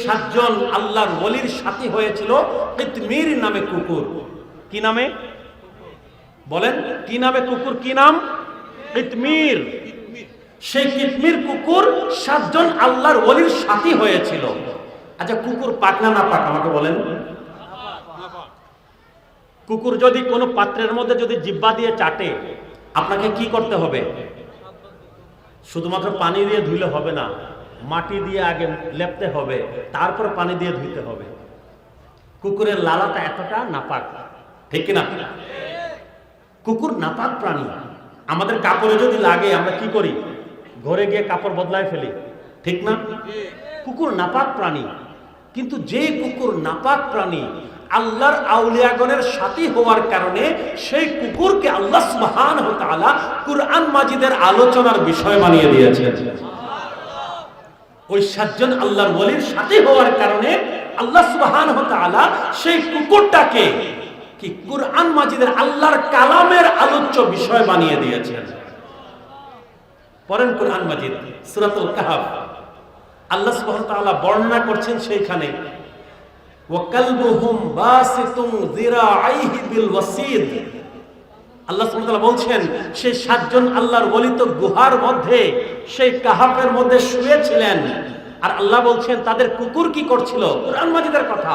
সাতজন আল্লাহর ওলির সাথী হয়েছিল কিতমির নামে কুকুর। কি নামে বলেন? কি নামে কুকুর? কি নাম? কিতমির। সেই কিতমির কুকুর সাতজন আল্লাহর ওলির সাথী হয়েছিল। আচ্ছা, কুকুর পাক না না পাক আমাকে বলেন? কুকুর যদি কোনো পাত্রের মধ্যে যদি জিহ্বা দিয়ে চাটে, আপনাকে কি করতে হবে? শুধুমাত্র পানি দিয়ে ধুইলে হবে না, মাটি দিয়ে আগে লেপতে হবে, তারপর পানি দিয়ে ধুইতে হবে। কুকুরের লালাটা এতটা নাপাক, ঠিক কিনা? কুকুর নাপাক প্রাণী। আমাদের কাপড়ে যদি লাগে আমরা কি করি? ঘরে গিয়ে কাপড় বদলায় ফেলি, ঠিক না? কুকুর নাপাক প্রাণী। কিন্তু যে কুকুর নাপাক প্রাণী, আল্লাহর আউলিয়াগণের সাথী হওয়ার কারণে সেই কুকুরকে আল্লাহ সুবহানাহু ওয়া তাআলা কুরআন মাজিদের আলোচনার বিষয় বানিয়ে দিয়েছেন। ওই সাতজন আল্লাহর ওলির সাথী হওয়ার কারণে আল্লাহ সুবহানাহু ওয়া তাআলা সেই কুকুরটাকে কি কুরআন মাজিদের আল্লাহর কালামের আলোচ্য বিষয় বানিয়ে দিয়েছেন। পড়েন কুরআন মাজিদ সূরাতুল কাহফ, আল্লাহ সুবহানাহু ওয়া তাআলা বর্ণনা করছেন সেইখানে ওয়া কালবুহুম বাসিতুন যিরাআইহি বিল ওয়াসিদ। আল্লাহ সুবহানাহু ওয়া তাআলা বলছেন সেই সাতজন আল্লাহর ওলি তো গুহার মধ্যে, সেই কাহফের মধ্যে শুয়েছিলেন। আর আল্লাহ বলছেন তাদের কুকুর কি করছিল? কুরআন মাজিদের কথা,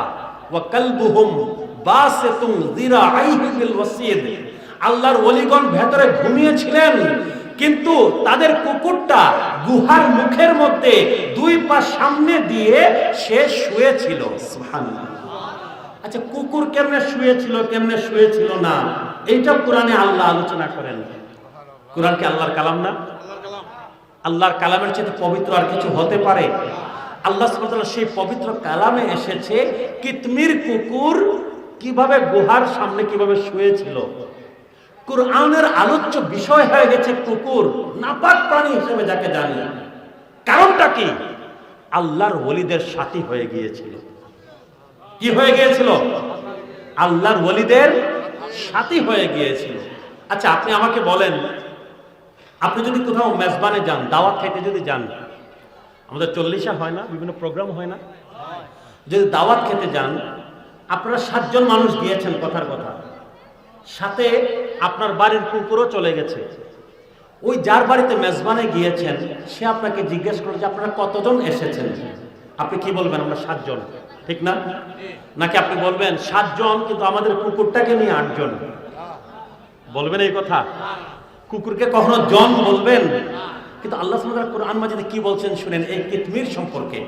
ওয়া কালবুহুম বাসিতুন যিরাআইহি বিল ওয়াসিদ। আল্লাহর ওলিগণ ভেতরে ঘুমিয়েছিলেন, কিন্তু তাদের কুকুরটা গুহার মুখের মধ্যে দুই পা সামনে দিয়ে সে শুয়েছিল। সুবহানাল্লাহ। আচ্ছা, কুকুর কেমনে শুয়েছিল, কেমনে শুয়েছিল না, এইটা কোরআনে আল্লাহ আলোচনা করেন। কোরআন কি আল্লাহর কালাম না? আল্লাহর কালামের চেয়ে পবিত্র আর কিছু হতে পারে? আল্লাহ সুবহানাহু ওয়া তাআলা সেই পবিত্র কালামে এসেছে কিতমির কুকুর কিভাবে গুহার সামনে কিভাবে শুয়েছিল। কুরআনের আলোচ্য বিষয় হয়ে গেছে কুকুর, নাপাক প্রাণী হিসেবে যাকে জানি। কারণটা কি? আল্লাহর ওলিদের সাথী হয়ে গিয়েছিল। কি হয়ে গিয়েছিল? আল্লাহর ওলিদের সাথী হয়ে গিয়েছিল। আচ্ছা, আপনি আমাকে বলেন, আপনি যদি কোথাও মেজবানে যান, দাওয়াত খেতে যদি যান, আমাদের 40 হয় না, বিভিন্ন প্রোগ্রাম হয় না, যদি দাওয়াত খেতে যান, আপনারা 7 জন মানুষ গিয়েছেন, কথার কথা, সাথে আপনার বাড়ির কুকুরও চলে গেছে। ওই যার বাড়িতে মেজবানে গিয়েছেন সে আপনাকে জিজ্ঞেস করে যে আপনারা কতজন এসেছেন? আপনি কি বলবেন? আমরা 7 জন, ঠিক না? নাকি আপনি বলবেন 7 জন কিন্তু আমাদের কুকুরটাকে নিয়ে 8 জন? বলবেন এই কথা? কুকুরকে কখনো জন বলবেন? কিন্তু আল্লাহ সুবহানাহু ওয়া তাআলা কুরআন মাজিদে কি বলছেন শুনেন এই কিতমির সম্পর্কে।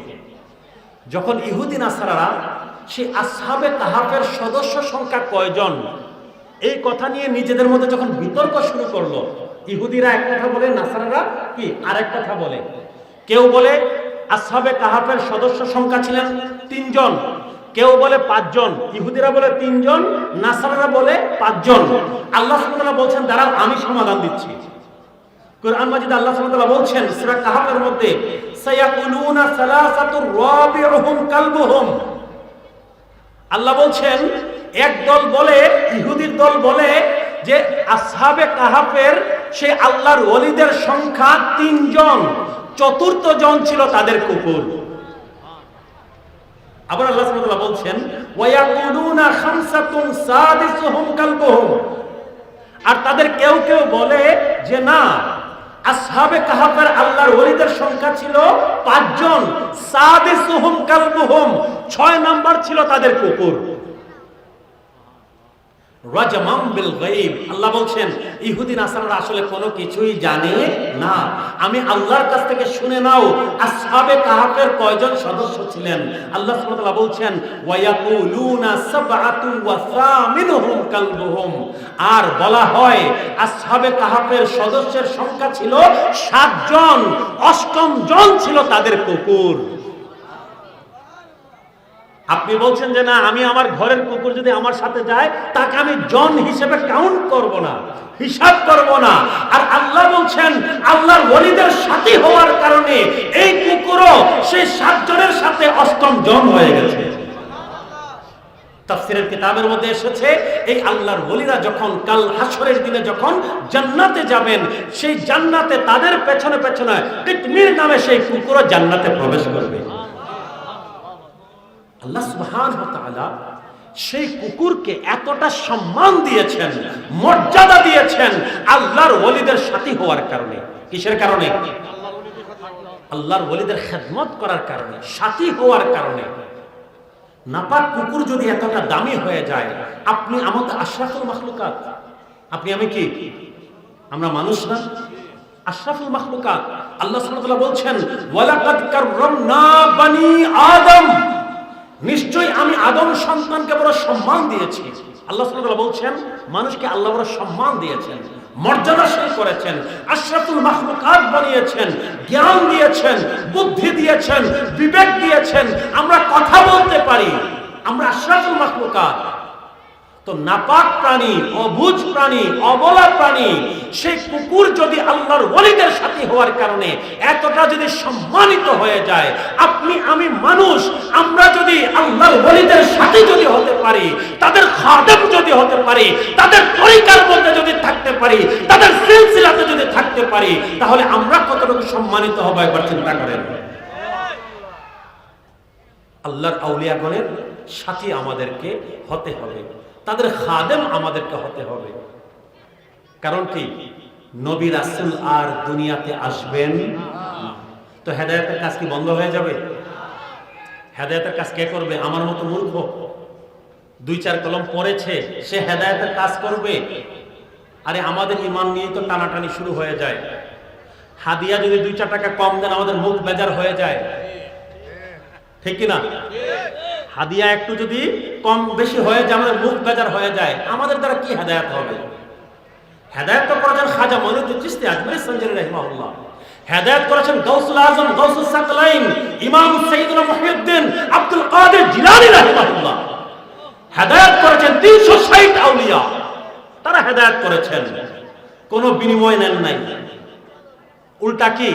যখন ইহুদি নাসারারা সেই আসহাবে কাহাফের সদস্য সংখ্যা কয়জন এই কথা নিয়ে নিজেদের মধ্যে যখন বিতর্ক শুরু করলো, ইহুদিরা এক কথা বলে, নাসারারা কি আরেক কথা বলে। কেউ বলে আসহাবে কাহাফের সদস্য সংখ্যা ছিলেন 3 জন, কেউ বলে 5 জন। ইহুদিরা বলে 3 জন, নাসারারা বলে 5 জন। আল্লাহ সুবহানাহু ওয়া তাআলা বলছেন দাঁড়াও আমি সমাধান দিচ্ছি। কুরআন মাজিদে আল্লাহ সুবহানাহু ওয়া তাআলা বলছেন সূরা কাহফের মধ্যে, সায়াকুলুনা সালাসাতুর রাবিউহুম কালবুহুম। আল্লাহ বলছেন এক দল বলে, ইহুদির দল বলে যে আসহাবে কাহাফের সেই আল্লাহর ওলিদের সংখ্যা 3 জন, চতুর্থ জন ছিল তাদের কুকুর। আবার আল্লাহ সুবহানাহু ওয়া তাআলা বলছেন ওয়ায়াকুলুনা খামসাতুন সাদিসুহুম কালবুহুম। আর তাদের কেউ কেউ বলে যে না, আসহাবে কাহাফের আল্লাহর ওলিদের সংখ্যা ছিল 5 জন, সাদিসুহুম কালবুহুম, 6 নাম্বার ছিল তাদের কুকুর। রাজমাম বিল গায়ব। আল্লাহ বলছেন ইহুদি নাসারারা আসলে কোনো কিছুই জানে না, আমি আল্লাহর কাছ থেকে শুনে নাও আসহাবে কাহাফের কয়জন সদস্য ছিলেন। আল্লাহ সুবহানাহু ওয়া তাআলা বলছেন ওয়ায়াকুলুনা সাবআতুন ওয়া সামিনুহুম কালবুহুম। আর বলা হয় আসহাবে কাহাফের সদস্যের সংখ্যা ছিল 7 জন, 8ম জন ছিল তাদের কুকুর। আপনি বলছেন যে না, আমি আমার ঘরের কুকুর যদি আমার সাথে যায় তাকে আমি জন হিসেবে কাউন্ট করব না, হিসাব করব না। আর আল্লাহ বলছেন আল্লাহর ওলিদের সাথী হওয়ার কারণে এই কুকুরও সেই 7 জনের সাথে 8ম জন হয়ে গেছে। তাফসীরের কিতাবের মধ্যে এসেছে এই আল্লাহর ওলিরা যখন কাল হাসরের দিনে যখন জান্নাতে যাবেন, সেই জান্নাতে তাদের পেছনে পেছনে কিতমির নামে সেই কুকুরও জান্নাতে প্রবেশ করবে। আল্লাহ সুবহানাহু ওয়া তাআলা সেই কুকুরকে এতটা সম্মান দিয়েছেন, মর্যাদা দিয়েছেন আল্লাহর ওলিদের সাথী হওয়ার কারণে। কিসের কারণে? আল্লাহর ওলিদের খেদমত করার কারণে, সাথী হওয়ার কারণে। নাপাক কুকুর যদি এতটা দামি হয়ে যায়, আপনি আমাদের আশরাফুল মাখলুকাত, আপনি আমি কি? আমরা মানুষ না? আশরাফুল মাখলুকাত। আল্লাহ সুবহানাহু ওয়া তাআলা বলছেন, ওয়ালাকাদ কাররামনা বানি আদম, নিশ্চয়ই আমি আদম সন্তানকে বড় সম্মান দিয়েছি। আল্লাহ সুবহানাহু ওয়া তাআলা বলছেন মানুষকে আল্লাহ বড় সম্মান দিয়েছেন, মর্যাদাশীল করেছেন, আশরাফুল মাখলুকাত বানিয়েছেন, জ্ঞান দিয়েছেন, বুদ্ধি দিয়েছেন, বিবেক দিয়েছেন, আমরা কথা বলতে পারি, আমরা আশরাফুল মাখলুকাত। তো নাপাক প্রাণী, অবুঝ প্রাণী, অবলা প্রাণী সেই কুকুর যদি আল্লাহর ওলিদের সাথী হওয়ার কারণে এতটা যদি সম্মানিত হয়ে যায়, আপনি আমি মানুষ, আমরা যদি আল্লাহর ওলিদের সাথী যদি হতে পারি, তাদের খাদেম যদি হতে পারি, তাদের তরিকার মধ্যে যদি থাকতে পারি, তাদের সিলসিলাতে যদি থাকতে পারি, তাহলে আমরা কতটুকু সম্মানিত হব একবার চিন্তা করেন। আল্লাহর আউলিয়াগণের সাথী আমাদেরকে হতে হবে, তাদের খাদেম আমাদেরকে হতে হবে। কারণ কি? নবী রাসূল আর দুনিয়াতে আসবেন তো হেদায়েতের কাজ কি বন্ধ হয়ে যাবে? হেদায়েতের কাজ কে করবে? আমার মতো মূর্খ 2-4 কলম পড়েছে সে হেদায়েতের কাজ করবে? আরে আমাদের ঈমান নিয়ে তো টানাটানি শুরু হয়ে যায়। হাদিয়া যদি 2-4 টাকা কম দেন আমাদের মুখ বেজার হয়ে যায়, ঠিক কি না? হাদিয়া একটু যদি কম বেশি হয়ে যায় আমাদের মুখ বেজার হয়ে যায়, আমাদের দ্বারা কি হেদায়েত হবে? হেদায়েত তো করেছেন খাজা মঈনুদ্দিন চিশতি আজমিরি সঞ্জরি রাহিমাহুল্লাহ, হেদায়েত করেছেন গাউসুল আজম গাউসুস সাকলাইন ইমাম সাইয়্যিদুনা মুহিউদ্দিন আব্দুল কাদের জিলানী রাহিমাহুল্লাহ, হেদায়েত করেছেন 360 আউলিয়া, তারা হেদায়েত করেছেন, কোনো বিনিময় নেন নাই। উল্টা কি?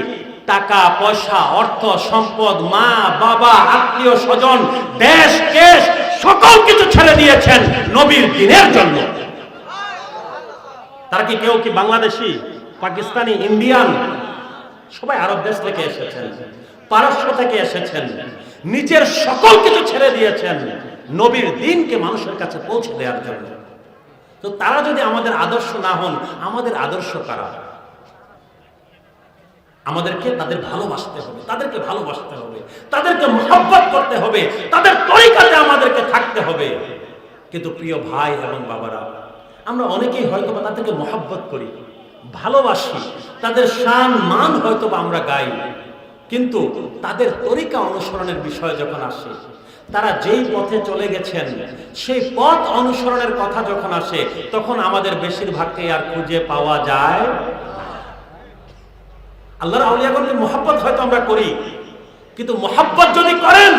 টাকা পয়সা, অর্থ সম্পদ, মা বাবা, আত্মীয় স্বজন, দেশ কেশ সকল কিছু ছেড়ে দিয়েছেন নবীর দ্বীনের জন্য। তারা কি কেউ কি বাংলাদেশি, পাকিস্তানি, ইন্ডিয়ান? সবাই আরব দেশ থেকে এসেছেন, পারস্য থেকে এসেছেন, নিজের সকল কিছু ছেড়ে দিয়েছেন নবীর দ্বীনকে মানুষের কাছে পৌঁছে দেওয়ার জন্য। তো তারা যদি আমাদের আদর্শ না হন, আমাদের আদর্শ কারা? আমাদেরকে তাদের ভালোবাসতে হবে, তাদেরকে ভালোবাসতে হবে, তাদেরকে মহব্বত করতে হবে, তাদের তরিকাতে আমাদেরকে থাকতে হবে। কিন্তু প্রিয় ভাই এবং বাবারা, আমরা অনেকেই হয়তো বা তাদেরকে মহব্বত করি, ভালোবাসি, তাদের শান মান হয়তো বা আমরা গাই, কিন্তু তাদের তরিকা অনুসরণের বিষয় যখন আসে, তারা যেই পথে চলে গেছেন সেই পথ অনুসরণের কথা যখন আসে, তখন আমাদের বেশিরভাগকে আর খুঁজে পাওয়া যায়। আল্লাহর আউলিয়াগণকে মহব্বত হয়তো আমরা করি, কিন্তু মহব্বত যদি করেন,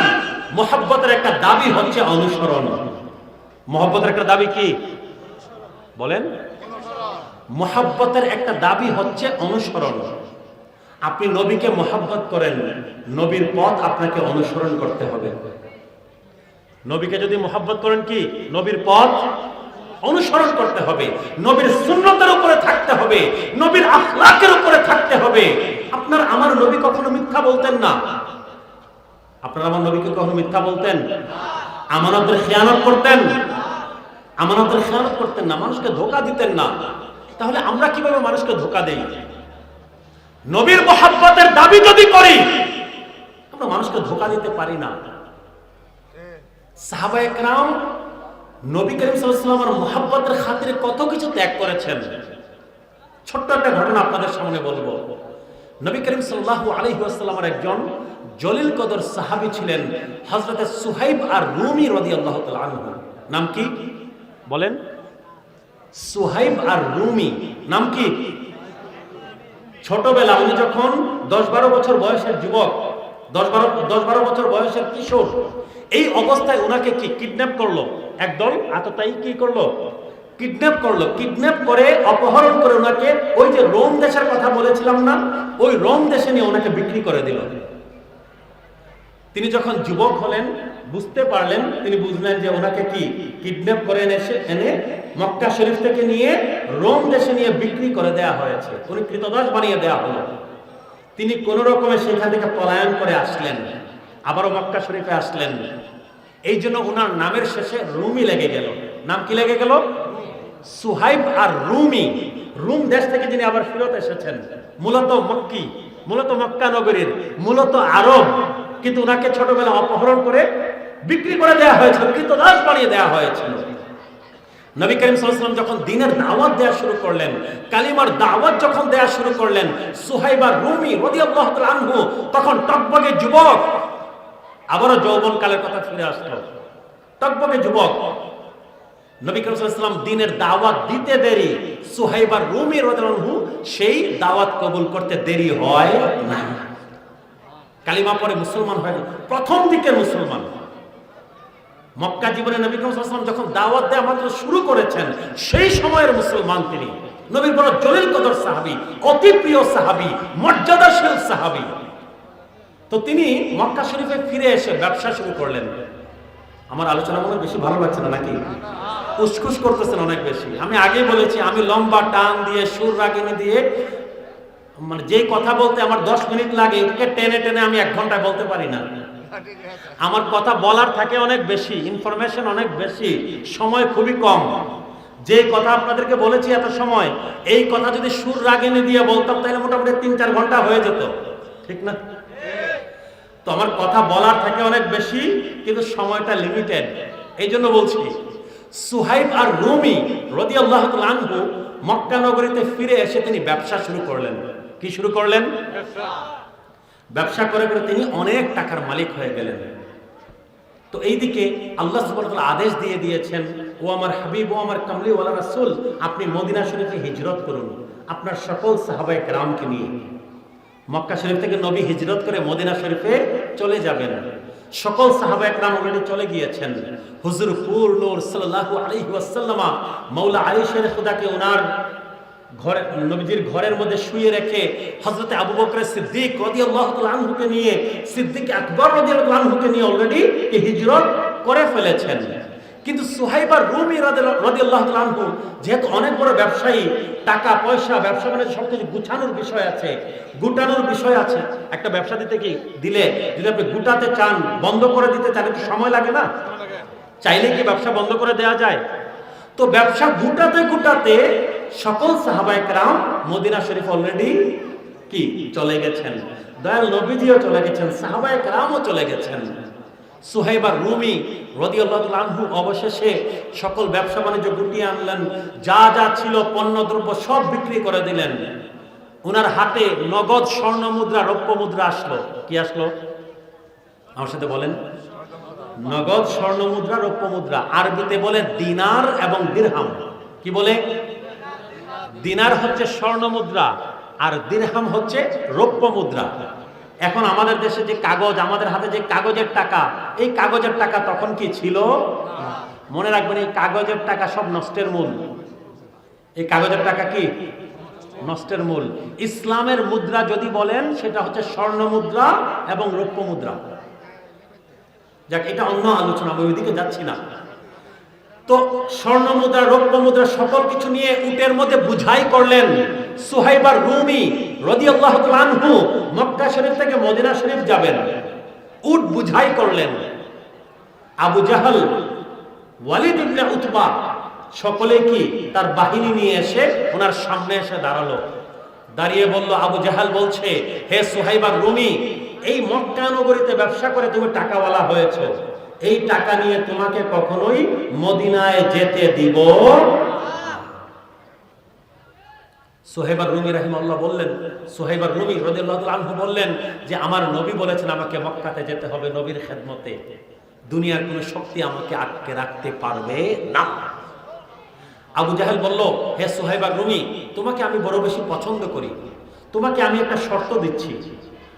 মহব্বতের একটা দাবি হচ্ছে অনুসরণ। মহব্বতের একটা দাবি কি বলেন? মহব্বতের একটা দাবি হচ্ছে অনুসরণ। আপনি নবীকে মহব্বত করেন, নবীর পথ আপনাকে অনুসরণ করতে হবে। নবীকে যদি মহব্বত করেন, কি নবীর পথ অনুসরণ করতে হবে, নবীর সুন্নতের উপরে থাকতে হবে, নবীর আখলাকের উপরে থাকতে হবে। আপনার আমার নবী কখনো মিথ্যা বলতেন না। আপনার আমার নবীকে কখনো মিথ্যা বলতেন? আমানতের খেয়ানত করতেন? আমানতের খেয়ানত করতেন না, মানুষকে ধোঁকা দিতেন না। তাহলে আমরা কিভাবে মানুষকে ধোঁকা দেই? নবীর মহব্বতের দাবি যদি করি, আমরা মানুষকে ধোঁকা দিতে পারি না। সাহাবায়ে কেরাম নবী করিম সাল্লাল্লাহু আলাইহি ওয়াসাল্লামের মহব্বতের খাতিরে কত কিছু ত্যাগ করেছেন। ছোট্ট একটা ঘটনা আপনাদের সামনে বলবো। নবী করিম সাল্লাল্লাহু আলাইহি ওয়াসাল্লামের একজন জলিল কদর সাহাবী ছিলেন হযরত সুহাইব আর রুমি রাদিয়াল্লাহু তাআলা আনহু। নাম কি বলেন? সুহাইব আর রুমি। নাম কি? ছোটবেলা উনি যখন 10-12 বছর বয়সের যুবক, 10-12 বছর বয়সের কিশোর, এই অবস্থায় ওনাকে কি কিডন্যাপ করলো একদল আততায়ী। কি করলো? কিডন্যাপ করলো। কিডন্যাপ করে অপহরণ করে ওনাকে ওই যে রোম দেশের কথা বলেছিলাম না, ওই রোম দেশে নিয়ে ওনাকে বিক্রি করে দিল। তিনি যখন যুবক হলেন, বুঝতে পারলেন, তিনি বুঝলেন যে ওনাকে কি কিডন্যাপ করে এনে মক্কা শরীফ থেকে নিয়ে রোম দেশে নিয়ে বিক্রি করে দেয়া হয়েছে, উনি কৃতদাস বানিয়ে দেয়া হলো। তিনি কোন রকমে সেখান থেকে পলায়ন করে আসলেন, আবারও মক্কা শরীফে আসলেন। এই জন্য ওনার নামের শেষে রুমি লেগে গেল। নাম কি লেগে গেল? সুহাইব আর রুমি। রুম দেশ থেকে যিনি আবার ফিরত এসেছেন, মূলত মক্কি, মূলত মক্কা নগরীর, মূলত আরব, কিন্তু ওনাকে ছোটবেলা অপহরণ করে বিক্রি করে দেওয়া হয়েছিল, কৃতদাস বানিয়ে দেওয়া হয়েছিল। নবী করিম সাল্লাল্লাহু আলাইহি ওয়াসাল্লাম যখন দ্বীনের দাওয়াত দেওয়া শুরু করলেন, কালিমার দাওয়াত যখন দেওয়া শুরু করলেন, সুহাইব আর রুমি রাদিয়াল্লাহু তাআলা আনহু তখন টকবগে যুবক, আবারও যৌবনকালের কথা ফিরে আসলো, টকবগে যুবক। নবী করিম সাল্লাল্লাহু আলাইহি ওয়াসাল্লাম দ্বীনের দাওয়াত দিতে দেরি, সুহাইব আর রুমি রাদিয়াল্লাহু আনহু সেই দাওয়াত কবুল করতে দেরি হয় না। কালিমা পরে মুসলমান হয়, প্রথম দিকের মুসলমান। মক্কা জীবনে নবী করিম সাল্লাল্লাহু আলাইহি ওয়াসাল্লাম যখন দাওয়াত দেওয়া মাত্র শুরু করেছেন, সেই সময়ের মুসলমান তিনি। নবীর বড় জলিল কদর সাহাবী, অতি প্রিয় সাহাবী, মর্যাদাশীল সাহাবী। তো তিনি মক্কা শরীফে ফিরে এসে ব্যবসা শুরু করলেন। আমার আলোচনা মনে বেশি ভালো লাগছে না নাকি? উসখুস করতেছেন অনেক বেশি। আমি আগেই বলেছি, আমি লম্বা টান দিয়ে সুর রাগিনী দিয়ে মানে যেই কথা বলতে আমার 10 মিনিট লাগে, এটাকে টেনে টেনে আমি 1 ঘন্টায় বলতে পারি না। আমার কথা বলার থাকে অনেক বেশি, ইনফরমেশন অনেক বেশি, সময় খুবই কম। যে কথা আপনাদেরকে বলেছি এত সময়, এই কথা যদি সুর রাগিনী দিয়ে বলতাম তাহলে মোটামুটি 3-4 ঘন্টা হয়ে যেত, ঠিক না? তো আমার কথা বলার থাকে অনেক বেশি, কিন্তু সময়টা লিমিটেড। এই জন্য বলছি, সুহাইব আর রুমি রাদিয়াল্লাহু তাআলা আনহু মক্কা নগরীতে ফিরে এসে তিনি ব্যবসা শুরু করলেন। কি শুরু করলেন? ব্যবসা করে করে তিনি অনেক টাকার মালিক হয়ে গেলেন। তো এইদিকে আল্লাহ সুবহানাহু ওয়া তাআলা আদেশ দিয়ে দিয়েছেন, ও আমার হাবিব, ও আমার কামলি ওয়ালা রাসূল, আপনি মদিনা শরীফে হিজরত করুন আপনার সকল সাহাবায়ে কেরামকে নিয়ে। মক্কা শরীফ থেকে নবী হিজরত করে মদিনা শরীফে চলে যাবেন। সকল সাহাবায়ে কেরাম অলরেডি চলে গিয়েছেন। হুজুর পুর নূর সাল্লাল্লাহু আলাইহি ওয়াসাল্লাম মাওলা আয়েশার খুদাকে ওনার ঘরে, নবীজির ঘরের মধ্যে শুয়ে রেখে হযরতে আবু বকর সিদ্দিক রাদিয়াল্লাহু তাআলা আনহুকে নিয়ে, সিদ্দিক আকবর রাদিয়াল্লাহু আনহুকে নিয়ে অলরেডি হিজরত করে ফেলেছেন। কিন্তু সুহাইব আর রুমি রাদিয়াল্লাহু তাআলা আনহু যেহেতু অনেক বড় ব্যবসায়ী, টাকা পয়সা, ব্যবসা বাণিজ্য সবকিছু গুছানোর বিষয় আছে, গুটানোর বিষয় আছে। একটা ব্যবসা দিতে কি দিলে যদি আপনি গুটাতে চান, বন্ধ করে দিতে চান, একটু সময় লাগে না? চাইলে কি ব্যবসা বন্ধ করে দেওয়া যায়? তো ব্যবসা গুটাতে গুটাতে সকল সাহাবায়ে কেরাম মদিনা শরীফ অলরেডি কি চলে গেছেন। দয়াল নবীজিও চলে গেছেন, সাহাবায়ে কেরামও চলে গেছেন। সুহাইব আর রুমি রাদিয়াল্লাহু তাআলা আনহু অবশেষে সকল ব্যবসা বাণিজ্য গুটিয়ে আনলেন, যা যা ছিল পণ্যদ্রব্য সব বিক্রি করে দিলেন। ওনার হাতে নগদ স্বর্ণ মুদ্রা, রৌপ্য মুদ্রা আসলো। কি আসলো? আমার সাথে বলেন। নগদ স্বর্ণ মুদ্রা, রৌপ্য মুদ্রা। আরবিতে বলে দিনার এবং দিরহাম। কি বলে? দিনার হচ্ছে স্বর্ণ মুদ্রা আর দিরহাম হচ্ছে রৌপ্য মুদ্রা। এখন আমাদের দেশে যে কাগজ, আমাদের হাতে যে কাগজের টাকা, এই কাগজের টাকা তখন কি ছিল? মনে রাখবেন, এই কাগজের টাকা সব নষ্টের মূল। এই কাগজের টাকা কি নষ্টের মূল। ইসলামের মুদ্রা যদি বলেন, সেটা হচ্ছে স্বর্ণ মুদ্রা এবং রৌপ্য মুদ্রা। যাক, এটা অন্য আলোচনা, আমি ওইদিকে যাচ্ছি না। তো স্বর্ণ মুদ্রা, রৌপ্য মুদ্রা সকল কিছু নিয়ে উটের মধ্যে বুঝাই করলেন সুহাইব আর রুমি রাদিয়াল্লাহু তাআলা আনহু। মক্কা শরীফ থেকে মদিনা শরীফ যাবেন, উট বুঝাই করলেন। আবু জাহল, ওয়ালিদ ইবনে উতবা সকলে কি তার বাহিনী নিয়ে এসে ওনার সামনে এসে দাঁড়ালো। দাঁড়িয়ে বলল, আবু জাহাল বলছে, হে সুহাইব আর রুমি, এই মক্কা নগরীতে ব্যবসা করে তুমি টাকাওয়ালা হয়েছো, এই টাকা নিয়ে তোমাকে কখনোই মদিনায় যেতে দিব। সুহাইব আর রুমি রাহিমাহুল্লাহ বললেন, সুহাইব আর রুমি রাদিয়াল্লাহু তাআলা আনহু বললেন যে আমার নবী বলেছেন আমাকে মক্কাতে যেতে হবে নবীর খেদমতে, দুনিয়ার কোনো শক্তি আমাকে আটকে রাখতে পারবে না। আবু জাহেল বলল, হে সুহাইব আর রুমি, তোমাকে আমি বড় বেশি পছন্দ করি, তোমাকে আমি একটা শর্ত দিচ্ছি,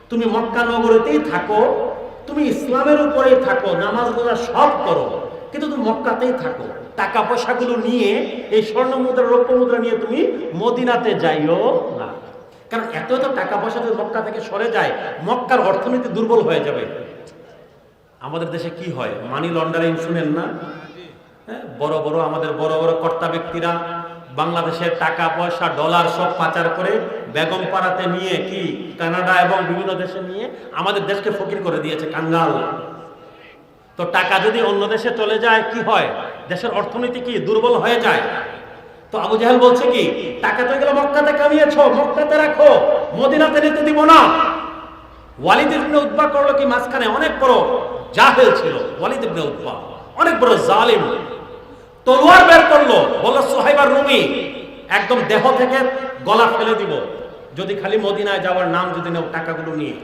তুমি মক্কা নগরীতেই থাকো, তুমি ইসলামের উপরেই থাকো, নামাজ রোজা সব করো, কিন্তু তুমি মক্কাতেই থাকো। টাকা পয়সাগুলো নিয়ে, এই স্বর্ণ মুদ্রা, রৌপ্য মুদ্রা নিয়ে তুমি মদিনাতে যাইও না। কারণ এত এত টাকা পয়সা যদি মক্কা থেকে সরে যায়, মক্কার অর্থনীতি দুর্বল হয়ে যাবে। আমাদের দেশে কি হয়, মানি লন্ডারিং শুনেন না? বড় বড় আমাদের বড় বড় কর্তা ব্যক্তিরা বাংলাদেশের টাকা পয়সা, ডলার সব পাচার করে বেগম পাড়াতে নিয়ে কি কানাডা এবং বিভিন্ন দেশে নিয়ে আমাদের দেশকে ফকির করে দিয়েছে, কাঙ্গাল। তো টাকা যদি অন্য দেশে চলে যায় কি হয়? দেশের অর্থনীতি কি দুর্বল হয়ে যায়? তো আবু জাহেল বলছে কি, টাকা তো এগুলো মক্কাতে কামিয়েছো, মক্কাতে রাখো, মদিনাতে নিতে দিব না। ওয়ালিদ ইবনে উতবা করলো কি, মাঝখানে অনেক বড় জাহেল ছিল ওয়ালিদ ইবনে উতবা, অনেক বড় জালিম। তলোয়ার বের করলো, বলল সুহাইব আর রুমি একদম দেহ থেকে গলা ফেলে দিব যদি খালি মদিনায় যাওয়ার নাম যদি নেও টাকাগুলো নিয়ে।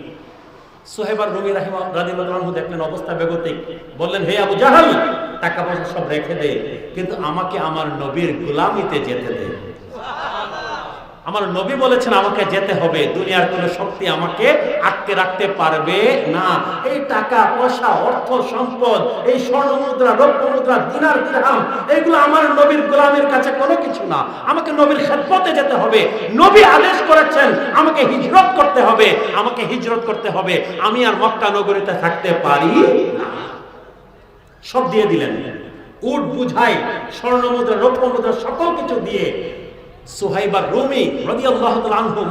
সুহাইব আর রুমি রাদিয়াল্লাহু আনহু দেখলেন অবস্থা বেগতিক, বললেন হে আবু জাহেল, টাকা পয়সা সব রেখে দে, কিন্তু আমাকে আমার নবীর গোলামিতে যেতে দে। আমার নবী বলেছেন আমাকে যেতে হবে, দুনিয়ার কোনো শক্তি আমাকে আটকে রাখতে পারবে না। এই টাকা পয়সা, অর্থ সম্পদ, এই স্বর্ণ মুদ্রা, রৌপ্য মুদ্রা, দিনার দিরহাম, এগুলো আমার নবীর গোলামের কাছে কোনো কিছু না। আমাকে নবীর খেদমতে যেতে হবে। নবী আদেশ করেছেন আমাকে হিজরত করতে হবে, আমাকে হিজরত করতে হবে। আমি আর মক্কা নগরীতে থাকতে পারি না। সব দিয়ে দিলেন, উট বুঝাই, স্বর্ণ মুদ্রা, রৌপ্য মুদ্রা, সকল কিছু দিয়ে সুহাইব আর রুমি রাদিয়াল্লাহু তাআলা আনহু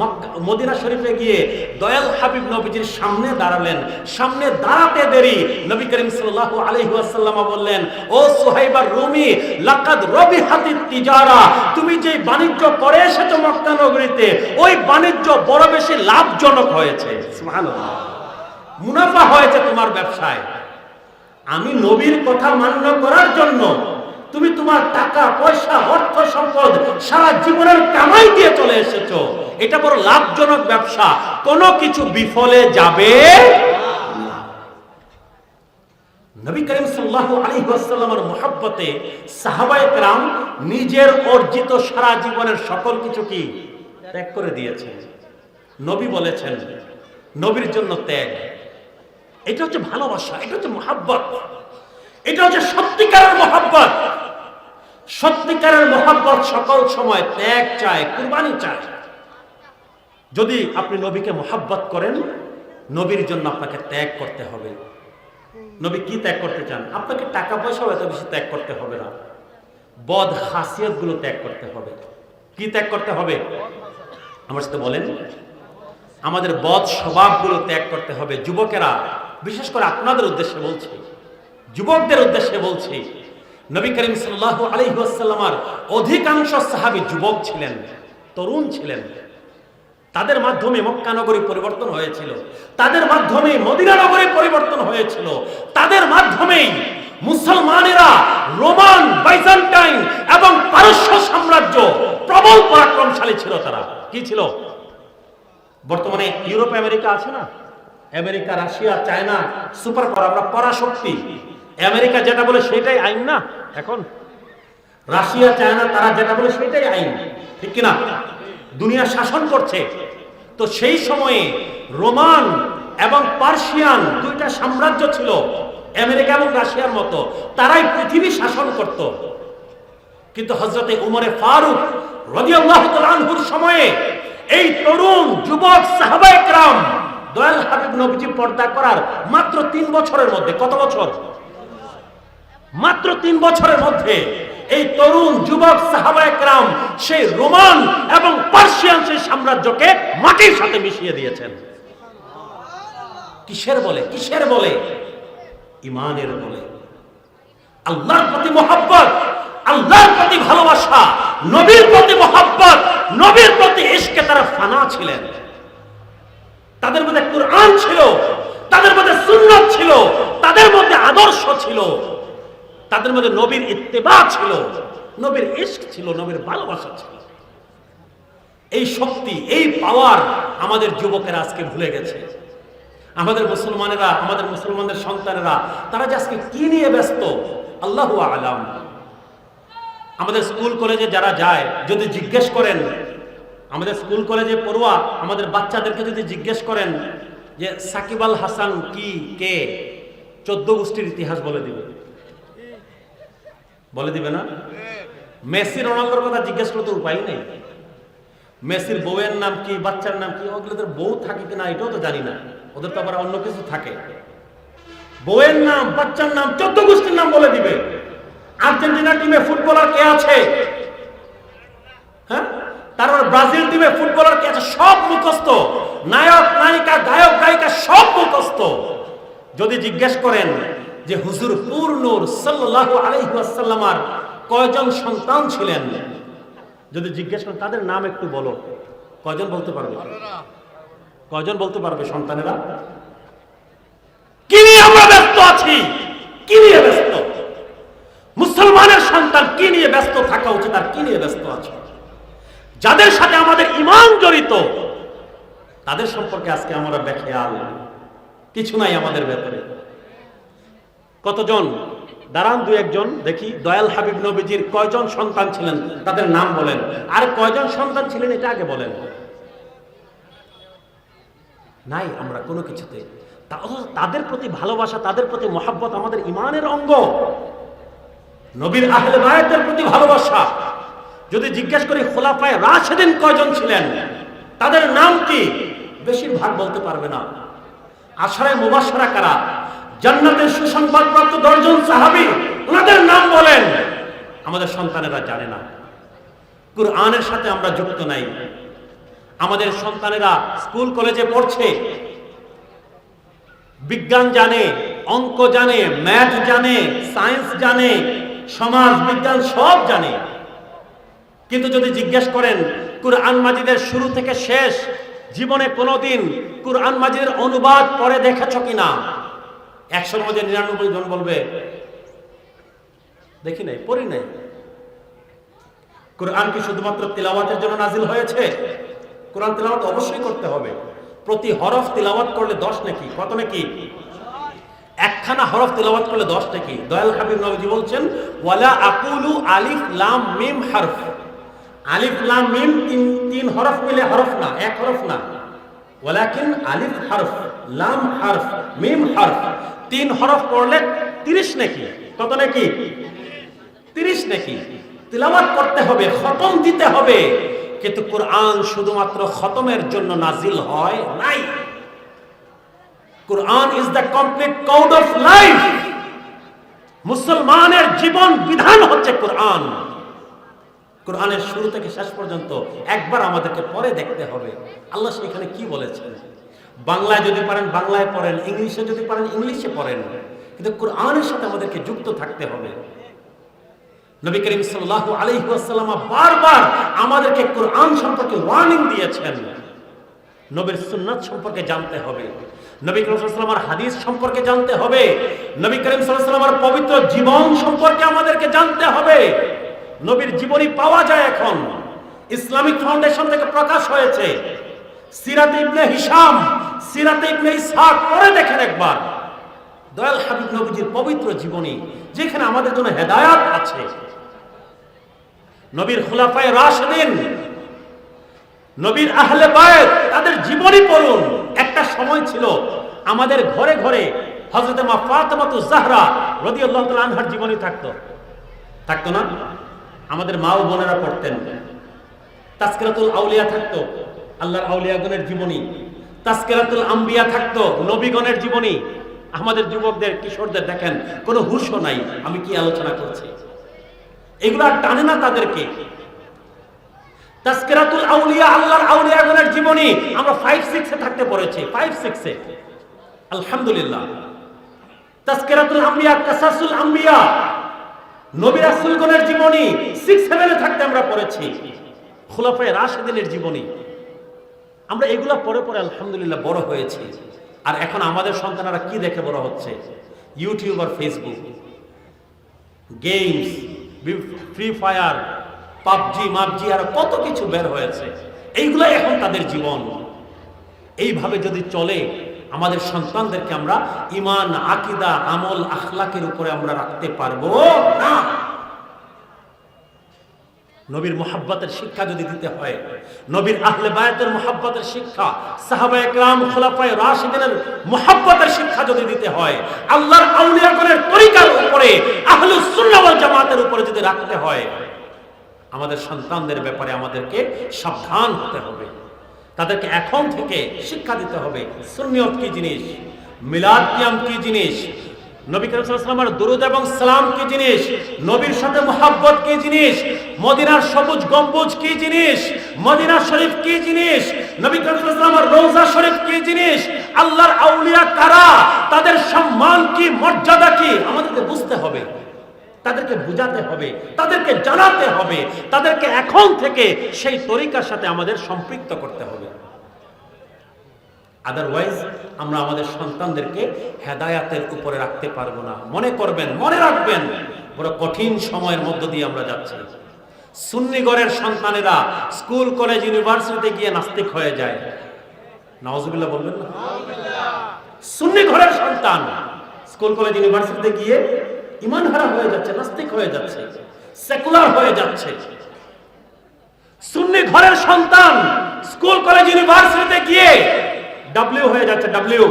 মদিনা শরীফে গিয়ে দয়াল হাবিব নবীজির সামনে দাঁড়ালেন। সামনে দাঁড়াতে দেরি নবী করিম সাল্লাল্লাহু আলাইহি ওয়াসাল্লাম বললেন, ও সুহাইব আর রুমি, লাকাদ রবিহাতিত তিজারা, তুমি যে বাণিজ্য করে এসেছো মক্কা নগরীতে, ওই বাণিজ্য বড় বেশি লাভজনক হয়েছে। সুবহানাল্লাহ, মুনাফা হয়েছে তোমার ব্যবসায়। আমি নবীর কথা মান্য করার জন্য তুমি তোমার টাকা পয়সা, অর্থ সম্পদ সারা জীবনের কামাই দিয়ে চলে এসেছো, এটা বড় লাভজনক ব্যবসা, কোনো কিছু বিফলে যাবে না। নবী করিম সাল্লাল্লাহু আলাইহি ওয়াসাল্লামের মুহাব্বতে সাহাবায়ে কেরাম নিজের অর্জিত সারা জীবনের সকল কিছু কি ত্যাগ করে দিয়েছেন। নবী বলেছেন নবীর জন্য ত্যাগ, এটা হচ্ছে ভালোবাসা, এটা হচ্ছে মুহাব্বত, এটা হচ্ছে সত্যিকারের মুহাব্বত। সত্যিকারের মুহাব্বত সকল সময় ত্যাগ চায়, কুরবানি চায়। যদি আপনি নবীকে মুহাব্বত করেন, নবীর জন্য আপনাকে ত্যাগ করতে হবে। নবী কি ত্যাগ করতে চান? আপনাকে টাকা পয়সা এত বেশি ত্যাগ করতে হবে না, বদ খাসিয়ত গুলো ত্যাগ করতে হবে। কি ত্যাগ করতে হবে? আমার সাথে বলেন। আমাদের বদ স্বভাবগুলো ত্যাগ করতে হবে। যুবকেরা, বিশেষ করে আপনাদের উদ্দেশ্যে বলছি, যুবকদের উদ্দেশ্যে বলছি, নবী করিম সাল্লাল্লাহু আলাইহি ওয়াসাল্লামের অধিকাংশ সাহাবী যুবক ছিলেন, তরুণ ছিলেন। তাদের মাধ্যমে মক্কা নগরী পরিবর্তন হয়েছিল, তাদের মাধ্যমে মদিনা নগরী পরিবর্তন হয়েছিল, তাদের মাধ্যমেই মুসলমানেরা রোমান, বাইজেন্টাইন এবং পারস্য সাম্রাজ্য প্রবল পরাক্রমশালী ছিল। তারা কি ছিল? বর্তমানে ইউরোপ আমেরিকা আছে না, America, Russia, China super power, আমরা পরাশক্তি। আমেরিকা যেটা বলে সেটাই আইন না এখন? রাশিয়া, চায়না তারা যেটা বলে সেটাই আইন, ঠিক কিনা? দুনিয়া শাসন করছে। তো সেই সময়ে রোমান এবং পার্সিয়ান দুইটা সাম্রাজ্য ছিল, আমেরিকা এবং রাশিয়ার মতো, তারাই পৃথিবী শাসন করত। কিন্তু হযরতে উমরে ফারুক রাদিয়াল্লাহু তাআলা আনহুর সময়ে এই তরুণ যুবক সাহাবায়ে কেরাম দয়াল হাবিব নবীজি পর্দা করার মাত্র 3 বছরের মধ্যে, কত বছর? মাত্র 3 বছরের মধ্যে এই তরুণ যুবক সাহাবায়ে কেরাম সেই রোমান এবং পার্সিয়ান সেই সাম্রাজ্যকে মাটির সাথে মিশিয়ে দিয়েছেন। কিসের বলে? কিসের বলে? ঈমানের বলে। আল্লাহর প্রতি মুহাব্বত, আল্লাহর প্রতি ভালোবাসা, নবীর প্রতি মুহাব্বত, নবীর প্রতি ইশকে তারা ফানা ছিলেন। তাদের মধ্যে কুরআন ছিল, তাদের মধ্যে সুন্নাত ছিল, তাদের মধ্যে আদর্শ ছিল, তাদের মধ্যে নবীর ইত্তেবা ছিল, নবীর ইশক ছিল, নবীর ভালোবাসা ছিল। এই শক্তি, এই পাওয়ার আমাদের যুবকেরা আজকে ভুলে গেছে। আমাদের মুসলমানেরা, আমাদের মুসলমানদের সন্তানেরা তারা যে আজকে কি নিয়ে ব্যস্ত আল্লাহু আলাম। আমাদের স্কুল কলেজে যারা যায়, যদি জিজ্ঞেস করেন, আমাদের স্কুল কলেজে পড়ুয়া আমাদের বাচ্চাদেরকে যদি জিজ্ঞেস করেন যে সাকিব আল হাসান কি, কে, 14 গোষ্ঠীর ইতিহাস বলে দিবে। বলে দিবে না? মেসি রোনালদোর কথা জিজ্ঞেস করতে উপায় নেই। মেসির বউয়ের নাম কি, বাচ্চার নাম কি, ওগুলোদের বউ থাকে কিনা এটাও তো জানি না, ওদের তো আবার অন্য কিছু থাকে। বউয়ের নাম, বাচ্চার নাম, 14 গোষ্ঠীর নাম বলে দিবে। আর্জেন্টিনা টিমে ফুটবলার কে আছে, হ্যাঁ, তারপর ব্রাজিল টিমে ফুটবলার কে আছে, সব মুখস্থ। নায়ক নায়িকা, গায়ক গায়িকা সব মুখস্থ। যদি জিজ্ঞেস করেন যে হুজুর পূর্ণর সাল্লাল্লাহু আলাইহি ওয়াসাল্লামের কয়জন সন্তান ছিলেন? যদি জিজ্ঞেস করেন তাদের নাম একটু বলো, কয়জন বলতে পারবে? কয়জন বলতে পারবে সন্তানেরা? কি নিয়ে আমরা ব্যস্ত আছি? কি নিয়ে ব্যস্ত? মুসলমানের সন্তান কি নিয়ে ব্যস্ত থাকা উচিত আর কি নিয়ে ব্যস্ত আছে? যাদের সাথে আমাদের ঈমান জড়িত তাদের সম্পর্কে আজকে আমরা বেখেয়াল, কিছু নাই আমাদের ভেতরে। কতজন দাঁড়ান, দু একজন দেখি, দয়াল হাবিব নবীজির কয়জন সন্তান ছিলেন তাদের নাম বলেন, আর কয়জন সন্তান ছিলেন এটা আগে বলেন। নাই আমরা কোনো কিছুতে। তাদের প্রতি ভালোবাসা, তাদের প্রতি মহাব্বত আমাদের ঈমানের অঙ্গ। নবীর আহলে বায়াতের প্রতি ভালোবাসা। যদি জিজ্ঞেস করি খোলাফায়ে রাশিদিন কয়জন ছিলেন, তাদের নাম কি? বেশিরভাগ বলতে পারবে না। আশরায়ে মুবাশশারা কারা? জান্নাতের সুসংবাদপ্রাপ্ত 10 জন সাহাবী, ওনাদের নাম বলেন। আমাদের সন্তানেরা জানে না। কুরআনের সাথে আমরা যুক্ত নাই। আমাদের সন্তানেরা স্কুল কলেজে পড়ছে, বিজ্ঞান জানে, অঙ্ক জানে, ম্যাথ জানে, সায়েন্স জানে, সমাজ বিজ্ঞান সব জানে, কিন্তু যদি জিজ্ঞেস করেন কুরআন মাজিদের শুরু থেকে শেষ জীবনে কোনোদিন কুরআন মাজিদের অনুবাদ পড়ে দেখেছ কিনা, 100-র মধ্যে 99 জন বলবে দেখি নাই, পড়ি নাই। কুরআন কি শুধুমাত্র তিলাওয়াতের জন্য নাজিল হয়েছে? কুরআন তিলাওয়াত অবশ্যই করতে হবে। প্রতি হরফ তিলাওয়াত করলে 10 নেকি। কত নেকি? একখানা হরফ তিলাওয়াত করলে 10 নেকি। দয়াল হাবিব নবীজি বলছেন ওয়ালা আকুলু আলিফ লাম মিম হারফ। আলিফ লাম মিম তিন হরফ মিলে হরফ না, এক হরফ না। ওয়ালাকিন আলিফ হরফ, লাম হরফ, মিম হরফ। 3 হরফ পড়লে 30 নেকি। কত নেকি? 30 নেকি। তিলাওয়াত করতে হবে, খতম দিতে হবে। কিন্তু কুরআন শুধুমাত্র খতমের জন্য নাজিল হয় নাই। Quran is the complete code of life. মুসলমানের জীবন বিধান হচ্ছে কুরআন। কুরআনের শুরু থেকে শেষ পর্যন্ত একবার আমাদেরকে পড়ে দেখতে হবে আল্লাহ সেখানে কি বলেছেন। বাংলায় যদি পারেন বাংলায় পড়েন, ইংলিশে যদি পারেন ইংলিশে পড়েন, কিন্তু কুরআনের সাথে আমাদেরকে যুক্ত থাকতে হবে। নবী করিম সাল্লাল্লাহু আলাইহি ওয়াসাল্লাম বারবার আমাদেরকে কুরআন সম্পর্কে ওয়ার্নিং দিয়েছেন। নবীর সুন্নাত সম্পর্কে জানতে হবে, নবী করিম সাল্লাল্লাহু আলাইহি ওয়াসাল্লামের হাদিস সম্পর্কে জানতে হবে, নবী করিম সাল্লাল্লাহু আলাইহি ওয়াসাল্লামের পবিত্র জীবন সম্পর্কে আমাদেরকে জানতে হবে। নবীর জীবনী পাওয়া যায় এখন, ইসলামিক ফাউন্ডেশন থেকে প্রকাশ হয়েছে। সিরাতে ইবনে হিশাম, সিরাতে ইবনে ইসহাক পড়ে দেখেন একবার। দয়াল হাবিব নবীজির পবিত্র জীবনী, যেখানে আমাদের জন্য হেদায়াত আছে। নবীর খুলাফায়ে রাশিদিন, নবীর আহলে বায়ত, তাদের জীবনী পড়ুন। একটা সময় ছিল আমাদের ঘরে ঘরে হযরত মা ফাতেমাতুজ জাহরা রাদিয়াল্লাহু তাআলা আনহার জীবনী থাকতো না? আমাদের মা ও বোনেরা পড়তেন। তাজকিরাতুল আউলিয়া থাকতো, আল্লাহর আউলিয়াগণের জীবনী। তাজকিরাতুল আম্বিয়া থাকতো, নবীগণের জীবনী। আমাদের যুবকদের, কিশোরদের দেখেন কোনো হুঁশও নাই আমি কি আলোচনা করছি। এগুলো আর টানে না তাদেরকে। তাজকিরাতুল আউলিয়া, আল্লাহর আউলিয়াগণের জীবনী আমরা 5-6 থাকতে পড়েছি, 5-6 আলহামদুলিল্লাহ। তাজকিরাতুল আম্বিয়া, কাসাসুল আম্বিয়া, নবী রাসূলগণের জীবনী 6-7 থাকতে আমরা পড়েছি। খুলাফায়ে রাশিদিনের জীবনী আমরা এগুলা পড়ে পড়ে আলহামদুলিল্লাহ বড় হয়েছি। আর এখন আমাদের সন্তানেরা কি দেখে বড় হচ্ছে? ইউটিউব আর Facebook, games, free fire, PUBG, মাবজি, আর কত কিছু বের হয়েছে। এইগুলাই এখন তাদের জীবন। এইভাবে যদি চলে আমাদের সন্তানদেরকে আমরা ঈমান, আকীদা, আমল, আখলাকের উপরে আমরা রাখতে পারবো না। নবীর মুহাব্বতের শিক্ষা যদি দিতে হয়, নবীর আহলে বায়াতের মুহাব্বতের শিক্ষা, সাহাবায়ে কেরাম, খুলাফায়ে রাশিদিনের মুহাব্বতের শিক্ষা যদি দিতে হয়, আল্লাহর আউলিয়াগণের তরিকার উপরে, আহলুস সুন্নাহ ওয়াল জামাতের উপরে যদি রাখতে হয়, আমাদের সন্তানদের ব্যাপারে আমাদেরকে সাবধান হতে হবে। তাদেরকে এখন থেকে শিক্ষা দিতে হবে সুন্নিয়ত কি জিনিস, মিলাদ কিয়াম কি জিনিস, নবী করিম সাল্লাল্লাহু আলাইহি ওয়াসাল্লামের দুরূদ এবং সালাম কি জিনিস, নবীর সাথে মুহাব্বত কি জিনিস, মদিনার সবুজ গম্বুজ কি জিনিস, মদিনা শরীফ কি জিনিস, নবী করিম সাল্লাল্লাহু আলাইহি ওয়াসাল্লামের রওজা শরীফ কি জিনিস, আল্লাহর আউলিয়া কারা, তাদের সম্মান কি, মর্যাদা কি আমাদেরকে বুঝতে হবে, তাদেরকে বুঝাতে হবে, তাদেরকে জানাতে হবে, তাদেরকে এখন থেকে সেই তরিকার সাথে আমাদের সম্পৃক্ত করতে হবে। আদারওয়াইজ আমরা আমাদের সন্তানদেরকে হেদায়াতের উপরে রাখতে পারবো না। মনে করবেন, মনে রাখবেন, বড় কঠিন সময়ের মধ্য দিয়ে আমরা যাচ্ছি। সুন্নি ঘরের সন্তানেরা স্কুল কলেজ ইউনিভার্সিটিতে গিয়ে নাস্তিক হয়ে যায়। নাউজুবিল্লাহ বলবেন না? সুন্নি ঘরের সন্তান স্কুল কলেজ ইউনিভার্সিটিতে গিয়ে ঈমান হারা হয়ে যাচ্ছে, নাস্তিক হয়ে যাচ্ছে, সেকুলার হয়ে যাচ্ছে। সুন্নি ঘরের সন্তান স্কুল কলেজ ইউনিভার্সিটিতে গিয়ে ডাব্লিউ হয়ে যাচ্ছে, ডাব্লিউ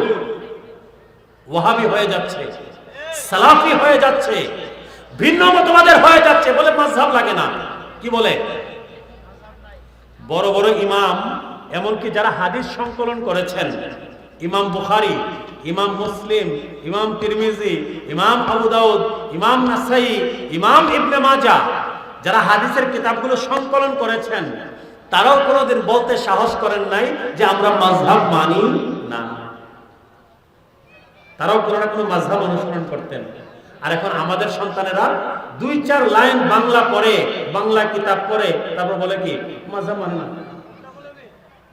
ওয়াহাবি হয়ে যাচ্ছে, সালাফি হয়ে যাচ্ছে, ভিন্ন মতবাদের হয়ে যাচ্ছে, বলে মাযহাব লাগে না। কি বলে? বড় বড় ইমাম, এমনকি যারা হাদিস সংকলন করেছেন, ইমাম বুখারী, ইমাম মুসলিম, ইমাম তিরমিজি, ইমাম আবু দাউদ, ইমাম নাসাই, ইমাম ইবনে মাজাহ, যারা হাদিসের কিতাবগুলো সংকলন করেছেন, তারাও কোনোদিন বলতে সাহস করেন নাই যে আমরা মাযহাব মানি না। তারাও কোনো না কোনো মাযহাব অনুসরণ করতেন। আর এখন আমাদের সন্তানেরা 2-4 লাইন বাংলা পড়ে, বাংলা কিতাব পড়ে, তারপর বলে কি মাযহাব মানে না,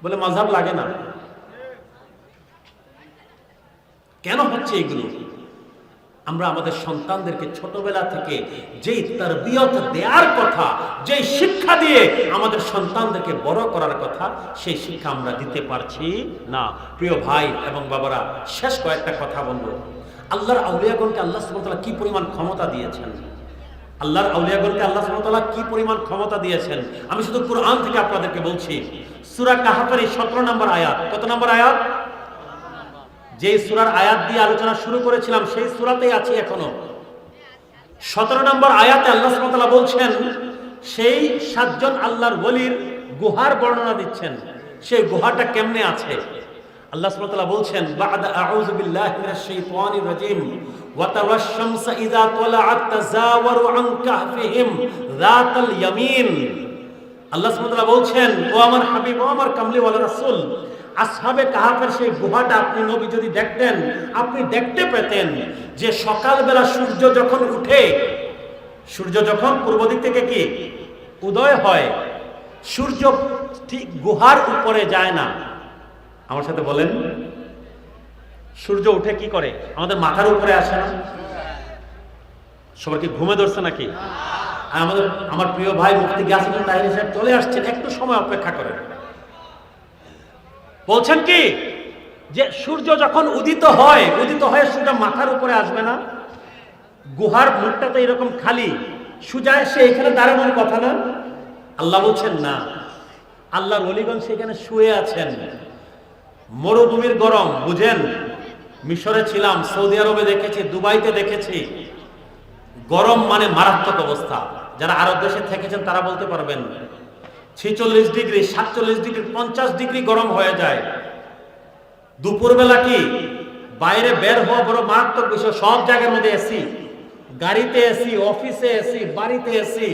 বলে মাযহাব লাগে না। কেন হচ্ছে এগুলো? আমরা আমাদের সন্তানদেরকে ছোটবেলা থেকে যেই তারবিয়ত দেওয়ার কথা, যেই শিক্ষা দিয়ে আমাদের সন্তানদেরকে বড় করার কথা, সেই শিক্ষা আমরা দিতে পারছি না। প্রিয় ভাই এবং বাবারা, শেষ কয়েকটা কথা বলবো। আল্লাহর আউলিয়াগণকে আল্লাহ সুবহানাহু ওয়া তাআলা কি পরিমাণ ক্ষমতা দিয়েছেন, আল্লাহর আউলিয়াগণকে আল্লাহ সুবহানাহু ওয়া তাআলা কি পরিমাণ ক্ষমতা দিয়েছেন, আমি শুধু কুরআন থেকে আপনাদেরকে বলছি। সূরা কাহফের 17 নম্বর আয়াত। কত নম্বর আয়াত? যে সূরার আয়াত দিয়ে আলোচনা শুরু করেছিলাম সেই সূরাতেই আছি এখনো। 17 নম্বর আয়াতে আল্লাহ সুবহানাহু ওয়া তাআলা বলছেন, সেই 7 জন আল্লাহর ওলির গুহার বর্ণনা দিচ্ছেন। সেই গুহাটা কেমনে আছে আল্লাহ সুবহানাহু ওয়া তাআলা বলছেন, বা'দা আউযু বিল্লাহি মিনাশ শাইতানির রাজীম, ওয়া তারাশ শামসা ইযা তালাআত তাযাওয়ারু আন কাহফিহিম যাতাল ইয়ামিন। আল্লাহ সুবহানাহু ওয়া তাআলা বলছেন, ও আমার হাবিব, ও আমার কামলিওয়ালা রাসূল, আসহাবে কাহাফের সেই গুহাটা আপনি নবী যদি দেখতেন, আপনি দেখতে পেতেন যে সকালবেলা সূর্য যখন উঠে, সূর্য যখন পূর্ব দিক থেকে কি উদয় হয়, সূর্য ঠিক গুহার উপরে যায় না। আমার সাথে বলেন, সূর্য উঠে কি করে? আমাদের মাথার উপরে আসে না? সবার কি ঘুমে ধরছে নাকি? আমার প্রিয় ভাই মুফতি গিয়াসউদ্দিন তাহিরি সাহেব চলে আসছেন, একটু সময় অপেক্ষা করেন। বলছেন কি যে সূর্য যখন উদিত হয়, উদিত হয়ে সূর্য মাথার উপরে আসবে না? গুহার মুখটা তো এরকম খালি, সোজা এসে এখানে দাঁড়ানোর কথা না? আল্লাহ বলছেন না, আল্লাহর ওলিগণ সেখানে শুয়ে আছেন। মরুভূমির গরম বুঝেন, মিশরে ছিলাম, সৌদি আরবে দেখেছি, দুবাইতে দেখেছি, গরম মানে মারাত্মক অবস্থা। যারা আরব দেশে থেকেছেন তারা বলতে পারবেন, 46 ডিগ্রি, 47 ডিগ্রি, 50 ডিগ্রি গরম হয়ে যায়। দুপুরবেলা কি বাইরে বের হওয়া বড় মারাত্মক বিষয়। সব জায়গার মধ্যে এসি, গাড়িতে এসি, অফিসে এসি, বাড়িতে এসি,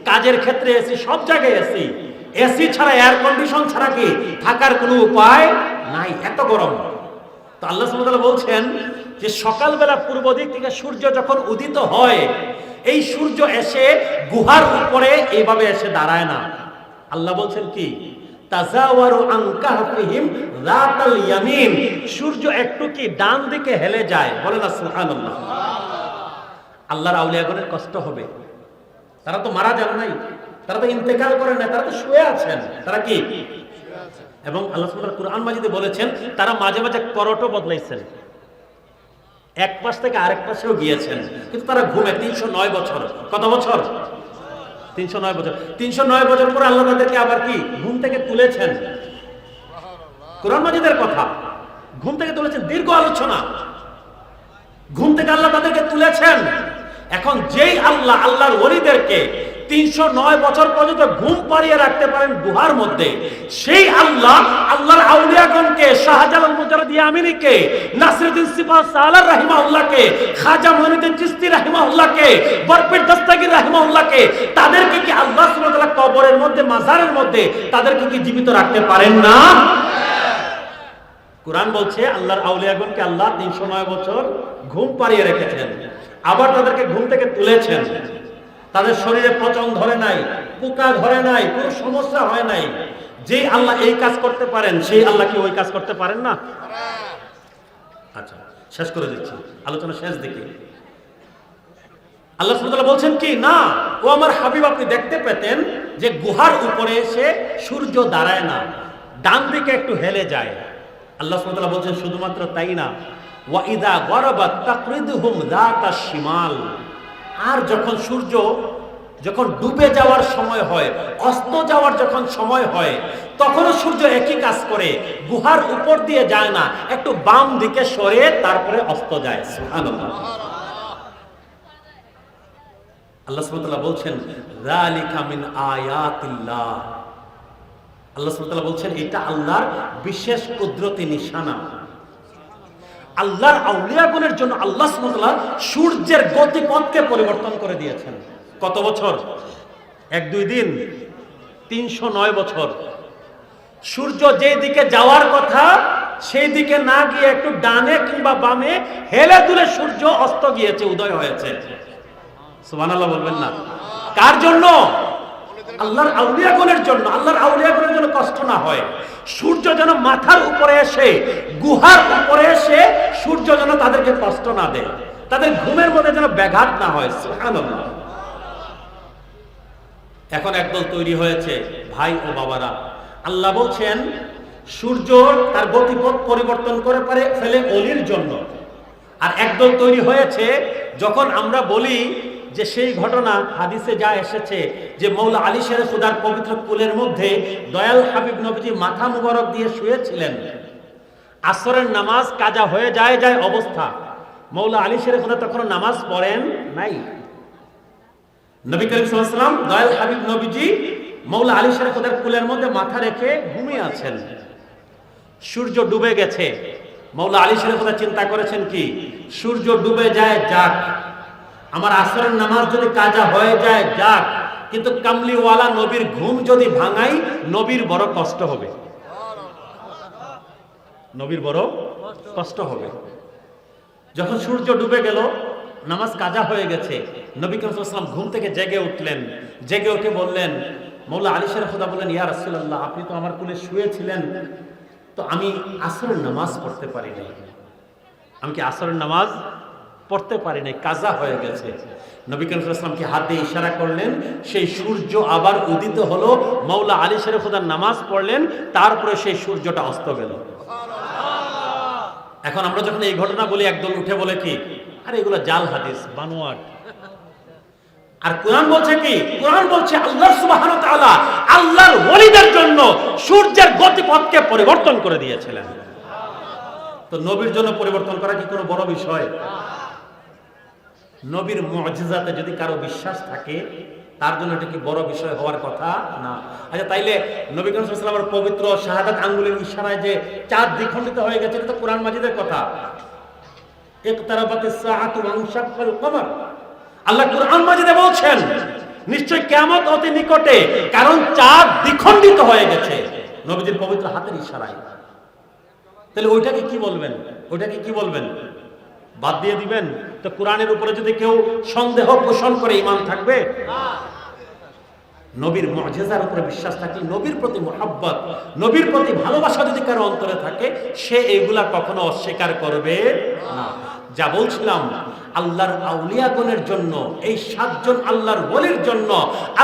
কাজের ক্ষেত্রে এসি, সব জায়গায় এসি। এসি ছাড়া, এয়ার কন্ডিশন ছাড়া কি থাকার কোনো উপায় নাই, এত গরম। তো আল্লাহ সুবহানাহু ওয়া তাআলা বলছেন যে সকালবেলা পূর্ব দিক থেকে সূর্য যখন উদিত হয়, এই সূর্য এসে গুহার উপরে এইভাবে এসে দাঁড়ায় না। আল্লাহ বলছেন কি, তাযাওয়ারু আন কাহফিহিম যাতাল ইয়ামিন, সূর্য একটু কি ডান দিকে হেলে যায়। বলেন না সুবহানাল্লাহ। আল্লাহর আউলিয়াগণের কষ্ট হবে, তারা তো মারা যান নাই, তারা তো ইন্তেকাল করেন না, তারা তো শুয়ে আছেন। তারা কি? এবং আল্লাহ সুবহানাহু ওয়া তাআলা কুরআন মাজিদে বলেছেন তারা মাঝে মাঝে করটো বদলাইছেন, এক পাশ থেকে আরেক পাশেও গিয়েছেন, কিন্তু তারা ঘুমে 309 বছর। কত বছর? 309 বছর। 309 বছর পরে আল্লাহ তাদেরকে আবার কি ঘুম থেকে তুলেছেন। কুরআন মাজিদের কথা, ঘুম থেকে তুলেছেন। দীর্ঘ আলোচনা, ঘুম থেকে আল্লাহ তাদেরকে তুলেছেন। এখন যেই আল্লাহ আল্লাহর ওলিদেরকে 309 বছর পর্যন্ত ঘুম পাড়িয়ে রাখতে পারেন গুহার মধ্যে, সেই আল্লাহ আল্লাহর আউলিয়াগণকে, শাহজালাল মুজাররদ ইয়ামিনীকে, নাসিরউদ্দিন সিপাহ সালার রাহিমাহুল্লাহকে, খাজা মুঈনুদ্দিন চিশতি রাহিমাহুল্লাহকে, বরপীর দস্তগীর রাহিমাহুল্লাহকে, তাদেরকে কি আল্লাহ সুবহানাহু ওয়া তাআলা কবরের মধ্যে, মাজারের মধ্যে তাদেরকে কি জীবিত রাখতে পারেন না? কোরআন বলছে আল্লাহর আউলিয়াগণকে আল্লাহ 309 বছর ঘুম পাড়িয়ে রেখেছেন, আবার তাদেরকে ঘুম থেকে তুলেছেন। তাদের শরীরে পচন ধরে নাই, পোকা ধরে নাই, কোনো সমস্যা হয় নাই। যেই আল্লাহ এই কাজ করতে পারেন, সেই আল্লাহ কি ওই কাজ করতে পারেন না? আচ্ছা, শেষ করে দিচ্ছি, আলোচনা শেষ দিকে। আল্লাহ সুবহানাহু ওয়া তাআলা বলছেন কি না, ও আমার হাবিব, আপনি দেখতে পেতেন যে গুহার উপরে এসে সূর্য দাঁড়ায় না, ডান দিকে একটু হেলে যায়। আল্লাহ সুবহানাহু ওয়া তাআলা বলছেন শুধুমাত্র তাই না, ওয়া ইযা গরাবাত তাকরিদুহুম যাতা শিমাল, আর যখন সূর্য যখন ডুবে যাওয়ার সময় হয়, অস্ত যাওয়ার যখন সময় হয়, তখনও সূর্য একই কাজ করে, গুহার উপর দিয়ে যায় না, একটু বাম দিকে সরে তারপরে অস্ত যায়। সুবহানাল্লাহ। আল্লাহ সুবহানাহু ওয়া তাআলা বলছেন যালিকা মিন আয়াতিল্লাহ, আল্লাহ সুবহানাহু ওয়া তাআলা বলছেন এটা আল্লাহর বিশেষ কুদরতি নিশানা। আল্লাহর আউলিয়াগণের জন্য আল্লাহ সুবহানাহু ওয়া তাআলা সূর্যের গতিপথকে পরিবর্তন করে দিয়েছেন। কত বছর? 1-2 দিন, 309 বছর। সূর্য যেই দিকে যাওয়ার কথা সেই দিকে না গিয়ে একটু ডানে কিংবা বামে হেলে দুলে সূর্য অস্ত গিয়েছে, উদয় হয়েছে। সুবহানাল্লাহ বলবেন না? কার জন্য? আল্লাহর আউলিয়াগণের জন্য। আল্লাহর আউলিয়াগণের জন্য কষ্ট না হয়, সূর্য যেন মাথার উপরে এসে, গুহার উপরে এসে সূর্য যেন তাদেরকে কষ্ট না দেয়, তাদের ঘুমের মধ্যে যেন ব্যাঘাত না হয়। সুবহানাল্লাহ। এখন একদল তৈরি হয়েছে ভাই ও বাবারা, আল্লাহ বলছেন সূর্য তার গতিপথ পরিবর্তন করে পারে ফেলে অলির জন্য। আর একদল তৈরি হয়েছে, যখন আমরা বলি যে সেই ঘটনা হাদিসে যা এসেছে যে মৌলা আলী শেরে খুদার পবিত্র কুলের মধ্যে দয়াল হাবিব নবীজি মাথা মুবারক দিয়ে শুয়েছিলেন, আসরের নামাজ কাজা হয়ে যায় অবস্থা, মৌলা আলী শেরে খুদা তখন নামাজ পড়েন নাই। নবী করিম সাল্লাল্লাহু আলাইহি ওয়াসাল্লাম দয়াল হাবিব নবীজি মৌলা আলী শেরে খুদার কুলের মধ্যে মাথা রেখে ঘুমিয়ে আছেন। সূর্য ডুবে গেছে, মৌলা আলী শেরে খুদা চিন্তা করেছেন কি, সূর্য ডুবে যায় যাক, আমার আসরের নামাজ যদি কাজা হয়ে যায় যাক, কিন্তু কামলিওয়ালা নবীর ঘুম যদি ভাঙাই, নবীর বড় কষ্ট হবে, নবীর বড় কষ্ট হবে। যখন সূর্য ডুবে গেল, নামাজ কাজা হয়ে গেছে, নবী করিম সাল্লাল্লাহু আলাইহি ওয়াসাল্লাম ঘুম থেকে জেগে উঠলেন। জেগে উঠে বললেন, মৌলা আলী শেরে খুদা বললেন, ইয়া রাসূলুল্লাহ, আপনি তো আমার কোলে শুয়েছিলেন, তো আমি আসরের নামাজ পড়তে পারি নাই, আমি কি আসরের নামাজ পড়তে পারি নাই, কাজা হয়ে গেছে। নবী করিম সাল্লাল্লাহু আলাইহি ওয়াসাল্লামকে হাত দিয়ে ইশারা করলেন, সেই সূর্য আবার উদিত হলো, মৌলা আলী শেরে খুদার নামাজ পড়লেন, তারপরে সেই সূর্যটা অস্ত গেল। এখন আমরা যখন এই ঘটনা বলি, একদল উঠে বলে কি, আরে এগুলো জাল হাদিস, বানোয়াট। আর কোরআন বলছে কি, কোরআন বলছে আল্লাহ সুবহানাহু ওয়া তাআলা আল্লাহর ওলিদের জন্য সূর্যের গতিপথকে পরিবর্তন করে দিয়েছিলেন। তো নবীর জন্য পরিবর্তন করা কি কোনো বড় বিষয়? নবীর মুজিজাতে যদি কারো বিশ্বাস থাকে, তার জন্য এটা কি বড় বিষয় হওয়ার কথা না? আচ্ছা, তাইলে নবী করিম সাল্লাল্লাহু আলাইহি ওয়াসাল্লামের পবিত্র শাহাদাত আঙ্গুলের ইশারায় যে চাঁদ দ্বিখণ্ডিত হয়ে গেছে, এটা তো কোরআন মাজিদের কথা। ইকতারাবাতিস সাআতু ওয়ানশাক্কাল কমর, আল্লাহ কোরআন মাজিদে বলছেন নিশ্চয় কিয়ামত অতি নিকটে, কারণ চাঁদ দ্বিখণ্ডিত হয়ে গেছে নবীজির পবিত্র হাতের ইশারায়। তাহলে ওইটাকে কি বলবেন? ওইটাকে কি বলবেন? বাদ দিয়ে দিবেন? তো কোরআনের উপরে যদি কেউ সন্দেহ পোষণ করে, ঈমান থাকবে? নবীর মুজিজার উপরে বিশ্বাস থাকলে, নবীর প্রতি মুহাব্বত, নবীর প্রতি ভালোবাসা যদি কারো অন্তরে থাকে, সে এগুলা কখনো অস্বীকার করবে না। যা বলছিলাম, আল্লাহর আউলিয়াগণের জন্য, এই 7 জন আল্লাহর ওলির জন্য,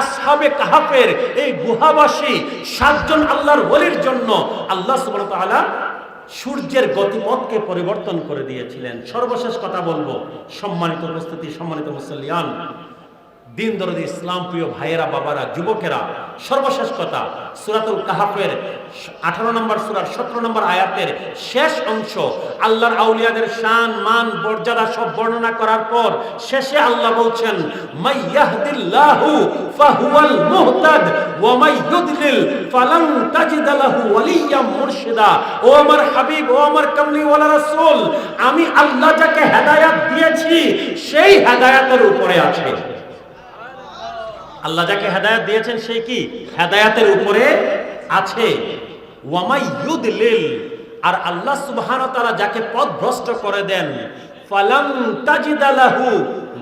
আসহাবে কাহাফের এই গুহাবাসী 7 জন আল্লাহর ওলির জন্য আল্লাহ সুবহানাহু ওয়া তাআলা সূর্যের গতিপথকে পরিবর্তন করে দিয়েছিলেন। সর্বশেষ কথা বলবো, সম্মানিত উপস্থিতি, সম্মানিত মুসল্লিয়ান, দিন দরদি ইসলাম প্রিয় ভাইয়েরা, বাবারা, যুবকেরা, সর্বশেষ কথা, সূরাতুল কাহাফের 18 নম্বর সূরার 17 নম্বর আয়াতের শেষ অংশ আল্লাহর আউলিয়াদের শান, মান, মর্যাদা সব বর্ণনা করার পর শেষে আল্লাহ বলছেন, মাইয়াহদিল্লাহু ফাহুয়াল মুহতাদ ওয়া মাইয়ুদলিল ফালান তাজিদ লাহু ওয়ালিয়্যাম মুরশিদা। ও আমার হাবিব, ও আমার কামলিওয়ালা রাসূল, আমি আল্লাহ যাকে হেদায়েত দিয়েছি সেই হেদায়েতের উপরে আছে। আল্লাহ যাকে হেদায়েত দিয়েছেন সেই কি হেদায়েতের উপরে আছে। ওয়ামাই ইউদলিল, আর আল্লাহ সুবহানাহু ওয়া তাআলা যাকে পথভ্রষ্ট করে দেন, ফালাম তাজিদা লাহু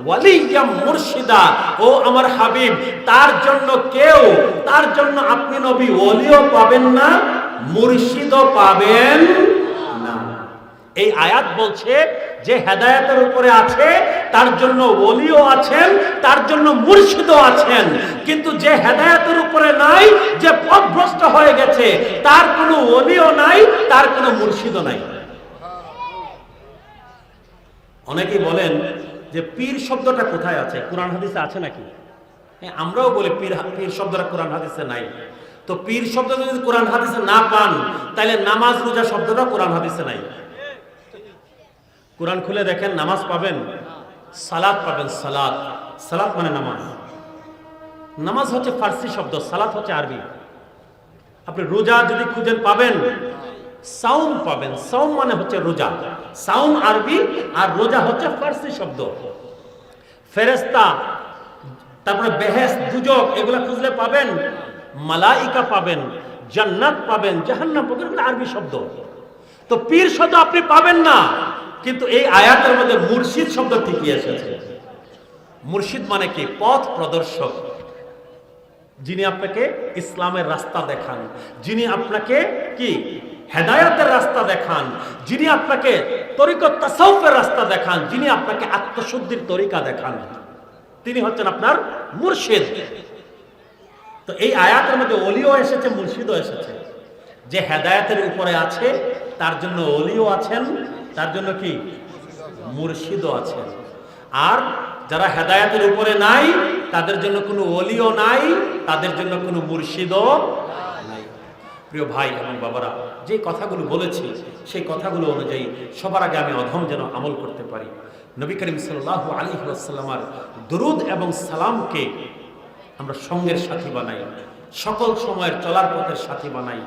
ওয়ালিয়াম মুরশিদা, ও আমার হাবিব, তার জন্য আপনি নবী ওলিও পাবেন না, মুরশিদও পাবেন না। এই আয়াত বলছে যে হেদায়েতের উপরে আছে তার জন্য ওলিও আছেন, তার জন্য মুরশিদও আছেন। কিন্তু যে হেদায়েতের উপরে নাই, যে পথভ্রষ্ট হয়ে গেছে, তার কোনো ওলিও নাই, তার কোনো মুরশিদও নাই। অনেকেই বলেন যে পীর শব্দটা কোথায় আছে, কোরআন হাদিসে আছে নাকি? হ্যাঁ, আমরাও বলি পীর শব্দটা কোরআন হাদিসে নাই। তো পীর শব্দ যদি কোরআন হাদিসে না পান, তাহলে নামাজ রোজা শব্দটা কোরআন হাদিসে নাই। কোরআন খুলে দেখেন, নামাজ পাবেন, সালাত পাবেন। সালাত মানে নামাজ। নামাজ হচ্ছে ফার্সি শব্দ, সালাত হচ্ছে আরবি। আপনি রোজা যদি খুঁজেন পাবেন, সাউম পাবেন। সাউম মানে হচ্ছে রোজা। সাউম আরবি আর রোজা হচ্ছে ফার্সি শব্দ। ফেরেশতা, তারপরে বেহেশত, দুজক, এগুলা খুঁজলে পাবেন। মালাইকা পাবেন, জান্নাত পাবেন, জাহান্নাম পাবেন, এগুলো আরবি শব্দ। তো পীর শব্দ আপনি পাবেন না, কিন্তু এই আয়াতের মধ্যে মুর্শিদ শব্দ ঠিকই এসেছে। মুর্শিদ মানে কি? পথ প্রদর্শক, যিনি আপনাকে ইসলামের রাস্তা দেখান, যিনি আপনাকে কি হেদায়েতের রাস্তা দেখান, যিনি আপনাকে তরিকত তাসাউফের রাস্তা দেখান, যিনি আপনাকে আত্মশুদ্ধির তরিকা দেখান, তিনি হচ্ছেন আপনার মুর্শিদ। তো এই আয়াতের মধ্যে ওলিও এসেছে, মুর্শিদও এসেছে। যে হেদায়েতের উপরে আছে তার জন্য ওলিও আছেন, তার জন্য কি মুর্শিদও আছেন। আর যারা হেদায়েতের উপরে নাই, তাদের জন্য কোনো ওলিও নাই, তাদের জন্য কোনো মুর্শিদও নাই। প্রিয় ভাই এবং বাবারা, যে কথাগুলো বলেছি সেই কথাগুলো অনুযায়ী সবার আগে আমি অধম যেন আমল করতে পারি। নবী করিম সাল্লাল্লাহু আলাইহি ওয়াসাল্লামের দরুদ এবং সালামকে আমরা সঙ্গের সাথী বানাই, সকল সময়ের চলার পথের সাথী বানাই,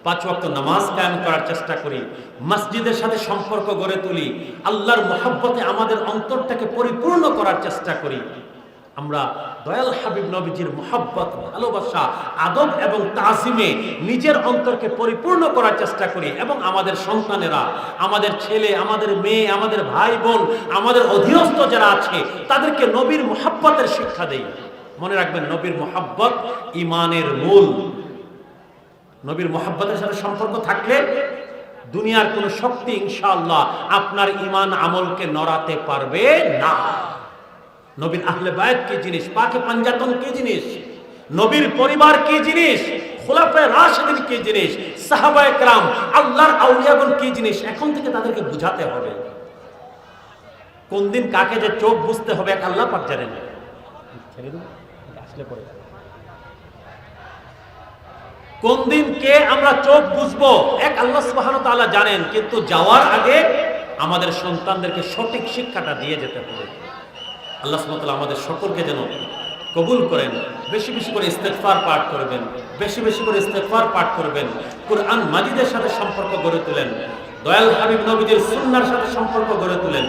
5 ওয়াক্ত নামাজ কায়েম করার চেষ্টা করি, মসজিদের সাথে সম্পর্ক গড়ে তুলি, আল্লাহর মহব্বতে আমাদের অন্তরটাকে পরিপূর্ণ করার চেষ্টা করি। আমরা দয়াল হাবিব নবীজির মহব্বত, ভালোবাসা, আদব এবং তাজিমে নিজের অন্তরকে পরিপূর্ণ করার চেষ্টা করি, এবং আমাদের সন্তানেরা, আমাদের ছেলে, আমাদের মেয়ে, আমাদের ভাই বোন, আমাদের অধীনস্থ যারা আছে, তাদেরকে নবীর মহব্বতের শিক্ষা দেই। মনে রাখবেন, নবীর মহব্বত ঈমানের মূল। নবীর মহব্বতের সাথে সম্পর্ক থাকলে দুনিয়ার কোনো শক্তি ইনশাআল্লাহ আপনার ঈমান আমলকে নড়াতে পারবে না। নবীর আহলে বায়ত কি জিনিস, পাকে পাঞ্জাতন কি জিনিস, নবীর পরিবার কি জিনিস, খুলাফায়ে রাশিদিন কি জিনিস, সাহাবায়ে কেরাম, আল্লাহর আউলিয়াগণ কি জিনিস, এখন থেকে তাদেরকে বুঝাতে হবে। কোন দিন কাকে যে চোখ বুঝতে হবে এক আল্লাহ পাক জানেন। আসলে পরে কোন দিন কে আমরা চোখ বুঝবো এক আল্লাহ সুবহানাহু ওয়া তাআলা জানেন। কিন্তু যাওয়ার আগে আমাদের সন্তানদেরকে সঠিক শিক্ষাটা দিয়ে যেতে হবে। আল্লাহ সুবহানাহু ওয়া তাআলা আমাদের সকলকে যেন কবুল করেন। বেশি বেশি করে ইস্তেগফার পাঠ করবেন, বেশি বেশি করে ইস্তেগফার পাঠ করবেন, কুরআন মাজিদের সাথে সম্পর্ক গড়ে তোলেন, দয়াল হাবিব নবীজির সুন্নাহর সাথে সম্পর্ক গড়ে তোলেন।